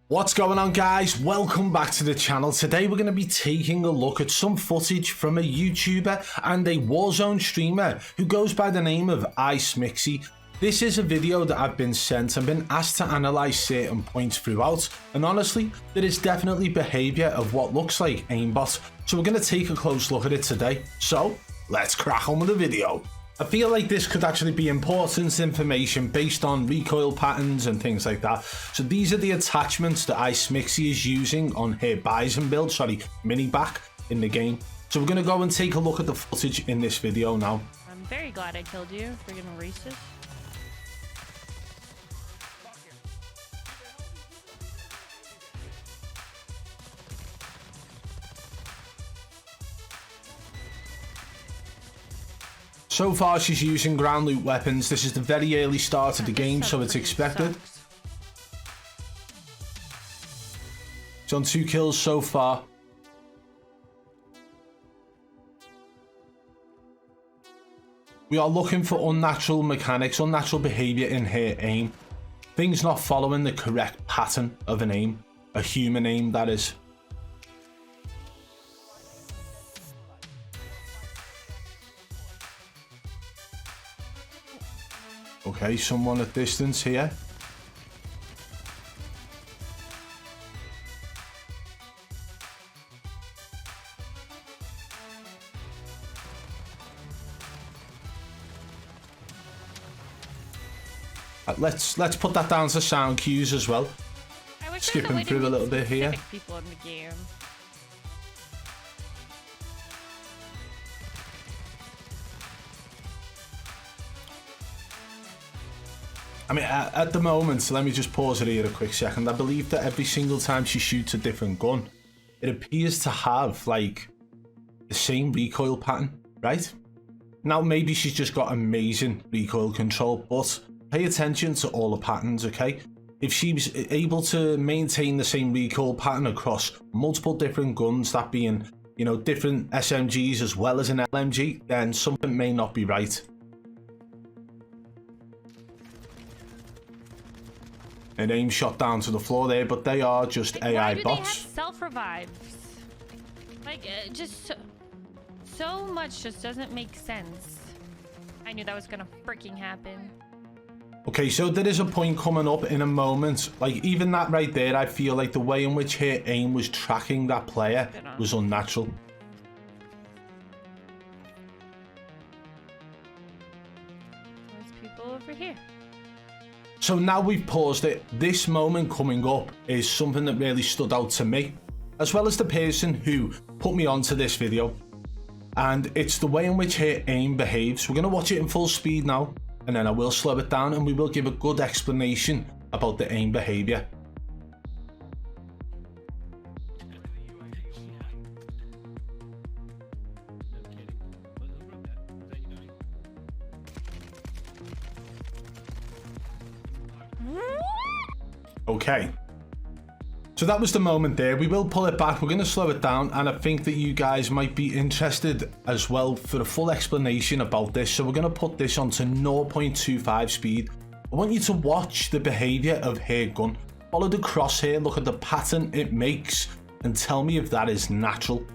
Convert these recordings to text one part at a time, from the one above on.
What's going on, guys? Welcome back to the channel. Today we're going to be taking a look at some footage from a YouTuber and a Warzone streamer who goes by the name of Ismixie. This is a video that I've been sent and been asked to analyse certain points throughout, and honestly there is definitely behaviour of what looks like Aimbot, so we're going to take a close look at it today. So let's crack on with the video. I feel like this could actually be important information based on recoil patterns and things like that. So these are the attachments that Ismixie is using on her Bison build, mini back in the game. So we're going to go and take a look at the footage in this video now. I'm very glad I killed you, friggin' racist. So far she's using ground loot weapons. This is the very early start of the game, so it's expected. She's on 2 kills so far. We are looking for unnatural mechanics, unnatural behaviour in her aim. Things not following the correct pattern of an aim. A human aim, that is. Okay, someone at distance here. Let's put that down to sound cues as well. Skipping through a little bit here. People in the game. I mean, at the moment, let me just pause it here a quick second. I believe that every single time she shoots a different gun, it appears to have, like, the same recoil pattern, right? Now, maybe she's just got amazing recoil control, but pay attention to all the patterns, okay? If she's able to maintain the same recoil pattern across multiple different guns, that being, you know, different SMGs as well as an LMG, then something may not be right. An aim shot down to the floor there, but they are just AI bots. Why do they have self-revives? Like, just so much just doesn't make sense. I knew that was gonna freaking happen. Okay, so there is a point coming up in a moment. Like, even that right there, I feel like the way in which her aim was tracking that player was unnatural. There's people over here. So now we've paused it. This moment coming up is something that really stood out to me, as well as the person who put me onto this video. And it's the way in which her aim behaves. We're going to watch it in full speed now, and then I will slow it down and we will give a good explanation about the aim behavior. Okay, so that was the moment there. We will pull it back, we're going to slow it down, and I think that you guys might be interested as well for a full explanation about this. So we're going to put this onto 0.25 speed. I want you to watch the behavior of her gun, follow the crosshair, look at the pattern it makes, and tell me if that is natural.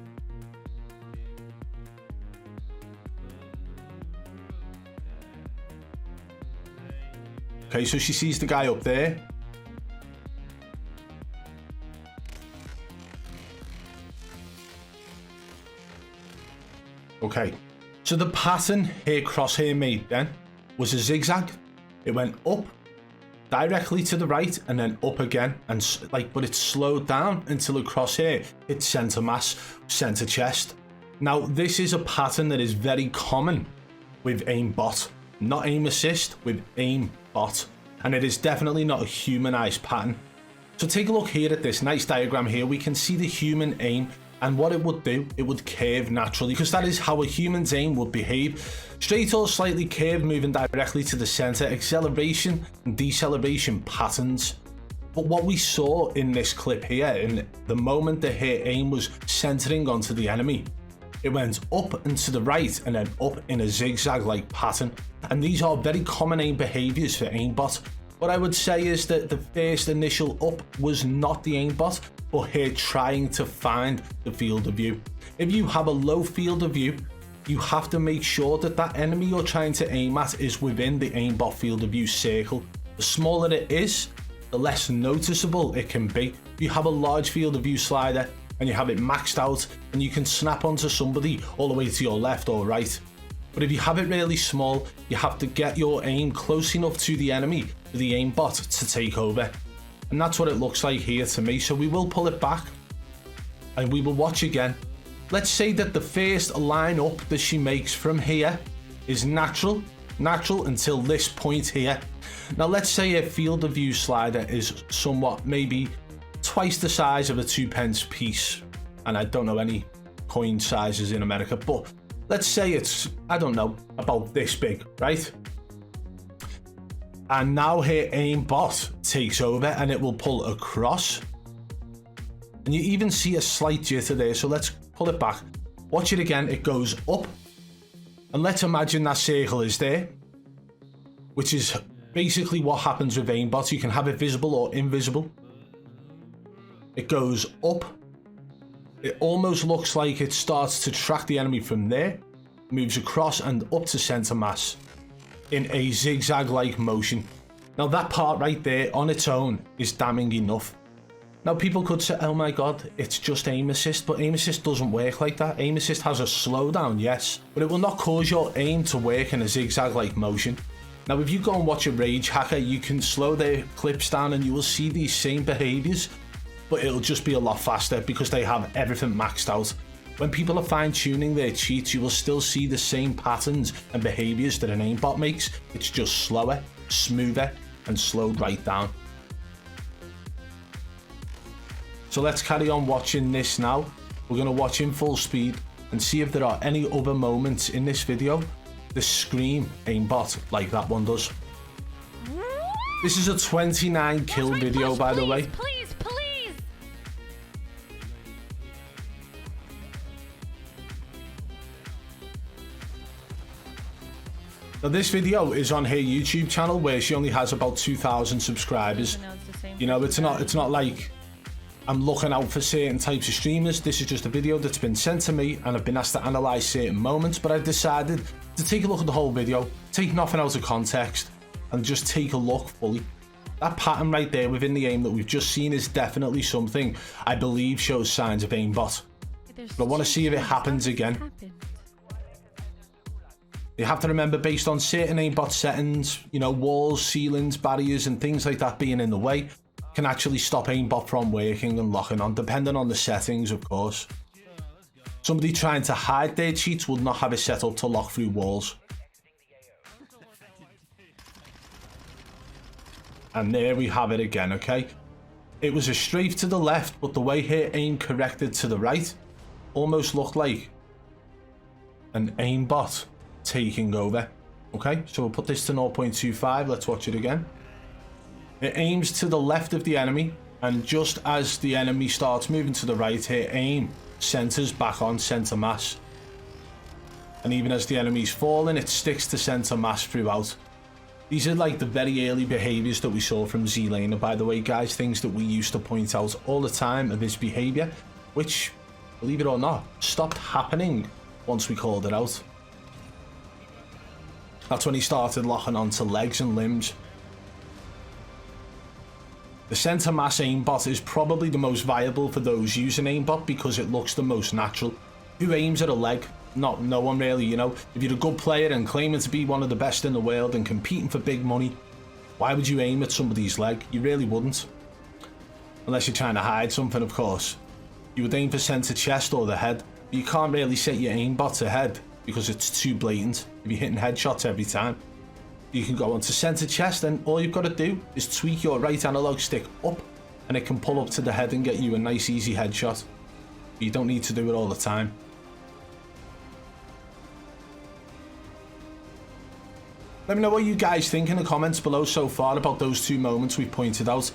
Okay, so she sees the guy up there. Okay, so the pattern her crosshair made then was a zigzag. It went up, directly to the right, and then up again, and but it slowed down until the crosshair hit center mass, center chest. Now, this is a pattern that is very common with aimbot, not aim assist, with aimbot, and it is definitely not a humanized pattern. So take a look here at this nice diagram here. We can see the human aim. And what it would do, it would curve naturally, because that is how a human's aim would behave. Straight or slightly curved, moving directly to the center, acceleration and deceleration patterns. But what we saw in this clip here, in the moment that her aim was centering onto the enemy, it went up and to the right and then up in a zigzag-like pattern. And these are very common aim behaviors for aimbot. What I would say is that the first initial up was not the aimbot, but here trying to find the field of view. If you have a low field of view, you have to make sure that that enemy you're trying to aim at is within the aimbot field of view circle. The smaller it is, the less noticeable it can be. If you have a large field of view slider and you have it maxed out, and you can snap onto somebody all the way to your left or right. But if you have it really small, you have to get your aim close enough to the enemy for the aimbot to take over. And that's what it looks like here to me. So we will pull it back and we will watch again. Let's say that the first line up that she makes from here is natural until this point here. Now let's say a field of view slider is somewhat, maybe twice the size of a 2p piece. And I don't know any coin sizes in America, but let's say it's, I don't know, about this big, right? And now here aimbot takes over and it will pull across. And you even see a slight jitter there, so let's pull it back. Watch it again, it goes up. And let's imagine that circle is there, which is basically what happens with aimbot. You can have it visible or invisible. It goes up. It almost looks like it starts to track the enemy from there, moves across and up to center mass in a zigzag-like motion. Now that part right there on its own is damning enough. Now people could say, oh my god, it's just aim assist, but aim assist doesn't work like that. Aim assist has a slowdown, yes, but it will not cause your aim to work in a zigzag-like motion. Now if you go and watch a rage hacker, you can slow their clips down and you will see these same behaviors, but it'll just be a lot faster because they have everything maxed out. When people are fine-tuning their cheats, you will still see the same patterns and behaviors that an aimbot makes. It's just slower, smoother, and slowed right down. So let's carry on watching this now. We're going to watch in full speed and see if there are any other moments in this video that scream aimbot like that one does. This is a 29 kill video, by the way. Please. Now this video is on her YouTube channel where she only has about 2,000 subscribers. You know, it's not like I'm looking out for certain types of streamers. This is just a video that's been sent to me and I've been asked to analyze certain moments, but I've decided to take a look at the whole video, take nothing out of context and just take a look fully. That pattern right there within the aim that we've just seen is definitely something I believe shows signs of aimbot. But I want to see if it happens again. You have to remember, based on certain aimbot settings, you know, walls, ceilings, barriers and things like that being in the way can actually stop aimbot from working and locking on, depending on the settings, of course. Somebody trying to hide their cheats would not have it set up to lock through walls. And there we have it again, okay? It was a strafe to the left, but the way her aim corrected to the right almost looked like an aimbot taking over. Okay, so we'll put this to 0.25. Let's watch it again. It aims to the left of the enemy, and just as the enemy starts moving to the right, her aim centers back on center mass. And even as the enemy's falling, it sticks to center mass throughout. These are like the very early behaviors that we saw from Zenon, by the way, guys. Things that we used to point out all the time of his behavior, which, believe it or not, stopped happening once we called it out. That's when he started locking onto legs and limbs. The center mass aimbot is probably the most viable for those using aimbot because it looks the most natural. Who aims at a leg? No one really, you know. If you're a good player and claiming to be one of the best in the world and competing for big money, why would you aim at somebody's leg? You really wouldn't. Unless you're trying to hide something, of course. You would aim for center chest or the head. But you can't really set your aimbot to head because it's too blatant if you're hitting headshots every time. You can go onto center chest and all you've got to do is tweak your right analog stick up and it can pull up to the head and get you a nice easy headshot. But you don't need to do it all the time. Let me know what you guys think in the comments below so far about those two moments we pointed out.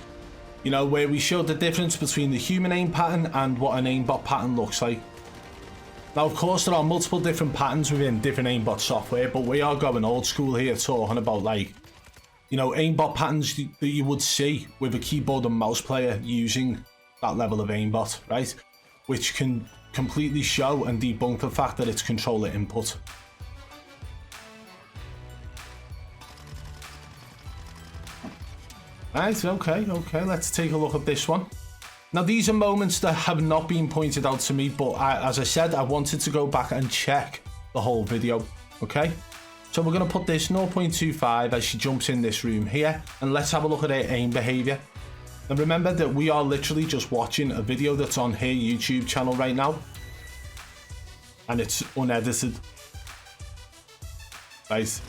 You know, where we showed the difference between the human aim pattern and what an aimbot pattern looks like. Now, of course, there are multiple different patterns within different aimbot software, but we are going old school here, talking about like you know, aimbot patterns that you would see with a keyboard and mouse player using that level of aimbot, right? Which can completely show and debunk the fact that it's controller input. Right, okay, let's take a look at this one. Now, these are moments that have not been pointed out to me, but as I said, I wanted to go back and check the whole video, okay? So we're going to put this 0.25 as she jumps in this room here, and let's have a look at her aim behavior. And remember that we are literally just watching a video that's on her YouTube channel right now, and it's unedited. Right.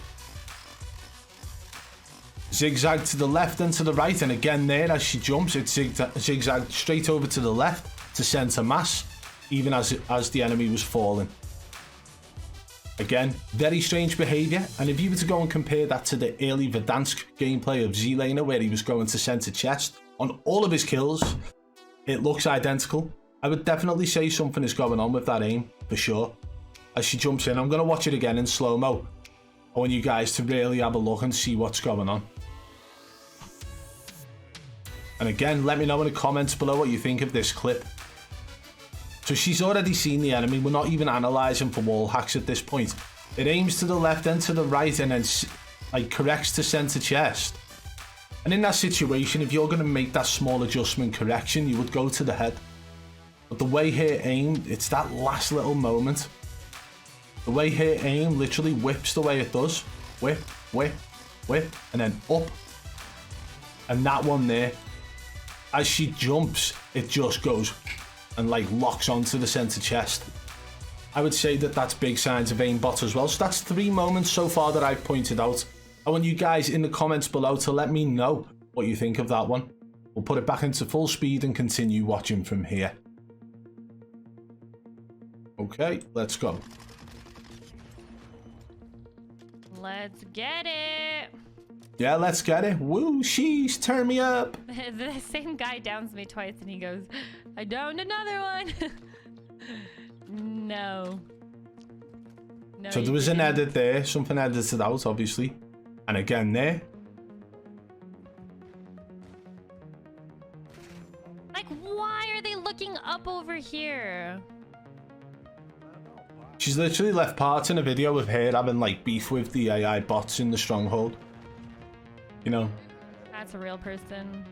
Zigzag to the left and to the right, and again there as she jumps, it zigzagged straight over to the left to center mass, even as the enemy was falling. Again, very strange behavior, and if you were to go and compare that to the early Verdansk gameplay of Zelena, where he was going to center chest on all of his kills, it looks identical. I would definitely say something is going on with that aim, for sure. As she jumps in, I'm going to watch it again in slow-mo. I want you guys to really have a look and see what's going on. And again, let me know in the comments below what you think of this clip. So she's already seen the enemy. We're not even analysing for wall hacks at this point. It aims to the left and to the right and then like corrects to centre chest. And in that situation, if you're going to make that small adjustment correction, you would go to the head. But the way her aim, it's that last little moment. The way her aim literally whips the way it does. Whip, whip, whip, and then up. And that one there, as she jumps, it just goes and like locks onto the center chest. I would say that that's big signs of aimbot as well. So that's 3 moments so far that I've pointed out. I want you guys in the comments below to let me know what you think of that one. We'll put it back into full speed and continue watching from here. Okay, let's go. Let's get it. Yeah, let's get it. Woo, sheesh, turn me up. The same guy downs me twice and he goes, I downed another one. No. No. So there was an edit there, something edited out, obviously. And again there. Like, why are they looking up over here? She's literally left parts in a video of her having like beef with the AI bots in the stronghold. You know. That's a real person.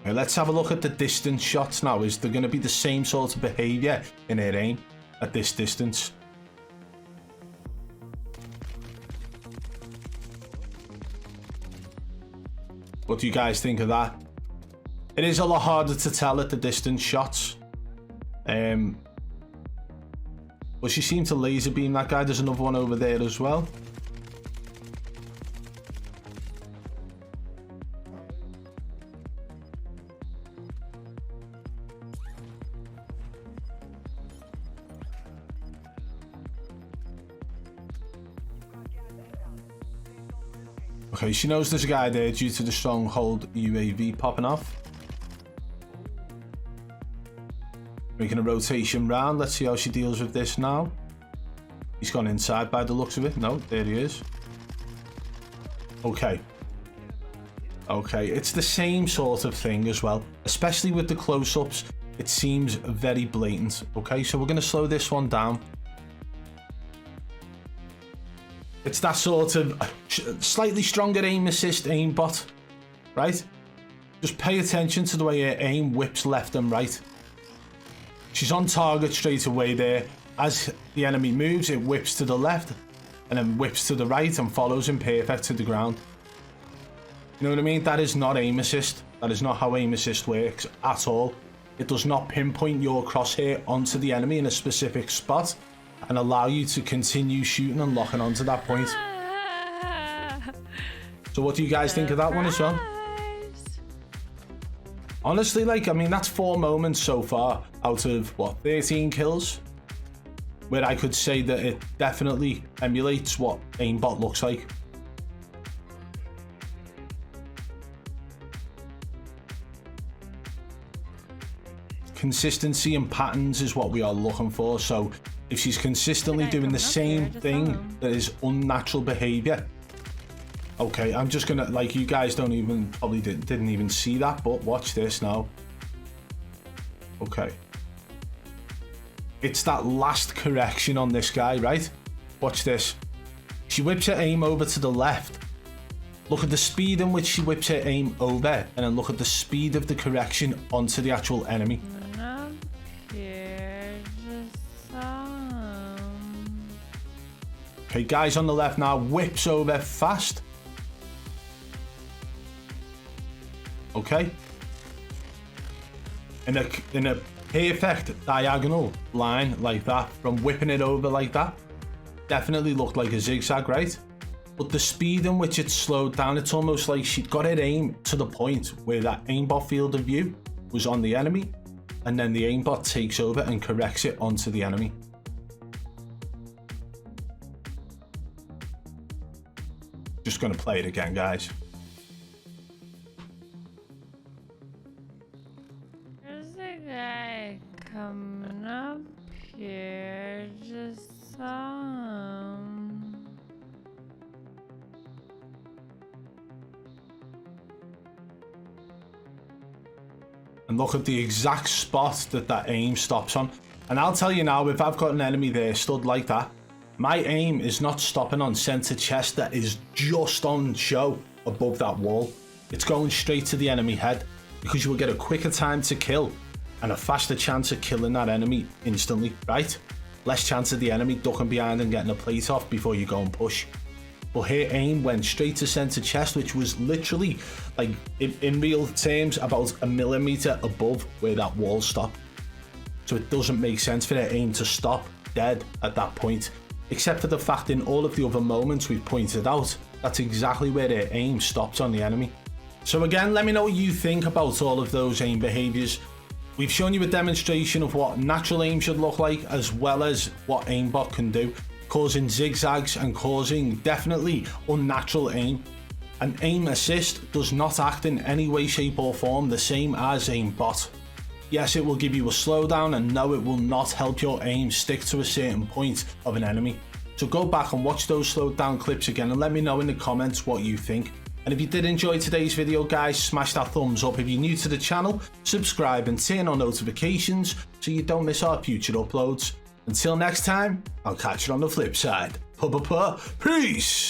Okay, let's have a look at the distance shots now. Is there going to be the same sort of behavior in her aim at this distance? What do you guys think of that? It is a lot harder to tell at the distance shots. But she seemed to laser beam that guy. There's another one over there as well. Okay, she knows there's a guy there due to the stronghold UAV popping off. Making a rotation round. Let's see how she deals with this now. He's gone inside by the looks of it. No, there he is. Okay. Okay, it's the same sort of thing as well. Especially with the close-ups, it seems very blatant. Okay, so we're going to slow this one down. It's that sort of slightly stronger aim assist aimbot, right? Just pay attention to the way her aim whips left and right. She's on target straight away there. As the enemy moves, it whips to the left and then whips to the right and follows him perfect to the ground. You know what I mean? That is not aim assist. That is not how aim assist works at all. It does not pinpoint your crosshair onto the enemy in a specific spot and allow you to continue shooting and locking onto that point. So what do you guys think of that one as well? Honestly, like, I mean, that's 4 moments so far out of, what, 13 kills? Where I could say that it definitely emulates what aimbot looks like. Consistency and patterns is what we are looking for. So if she's consistently doing the same thing that is unnatural behavior, Okay, I'm just gonna, like, you guys don't even, probably didn't even see that, but watch this now. Okay. It's that last correction on this guy, right? Watch this. She whips her aim over to the left. Look at the speed in which she whips her aim over, and then look at the speed of the correction onto the actual enemy. Okay, guys on the left now, whips over fast. Okay. In a perfect diagonal line like that, from whipping it over like that, definitely looked like a zigzag, right? But the speed in which it slowed down, it's almost like she'd got her aim to the point where that aimbot field of view was on the enemy, and then the aimbot takes over and corrects it onto the enemy. Just gonna play it again, guys. There's a guy coming up here, just And look at the exact spot that aim stops on. And I'll tell you now, if I've got an enemy there stood like that, my aim is not stopping on center chest that is just on show above that wall. It's going straight to the enemy head, because you will get a quicker time to kill and a faster chance of killing that enemy instantly, right? Less chance of the enemy ducking behind and getting a plate off before you go and push. But her aim went straight to center chest, which was literally, like, in real terms, about a millimeter above where that wall stopped. So it doesn't make sense for her aim to stop dead at that point. Except for the fact in all of the other moments we've pointed out, that's exactly where their aim stops on the enemy. So again, let me know what you think about all of those aim behaviors. We've shown you a demonstration of what natural aim should look like, as well as what aimbot can do, causing zigzags and causing definitely unnatural aim. An aim assist does not act in any way, shape or form the same as aimbot. Yes, it will give you a slowdown, and no, it will not help your aim stick to a certain point of an enemy. So go back and watch those slowed down clips again and let me know in the comments what you think. And if you did enjoy today's video, guys, smash that thumbs up. If you're new to the channel, subscribe and turn on notifications so you don't miss our future uploads. Until next time, I'll catch you on the flip side. Peace!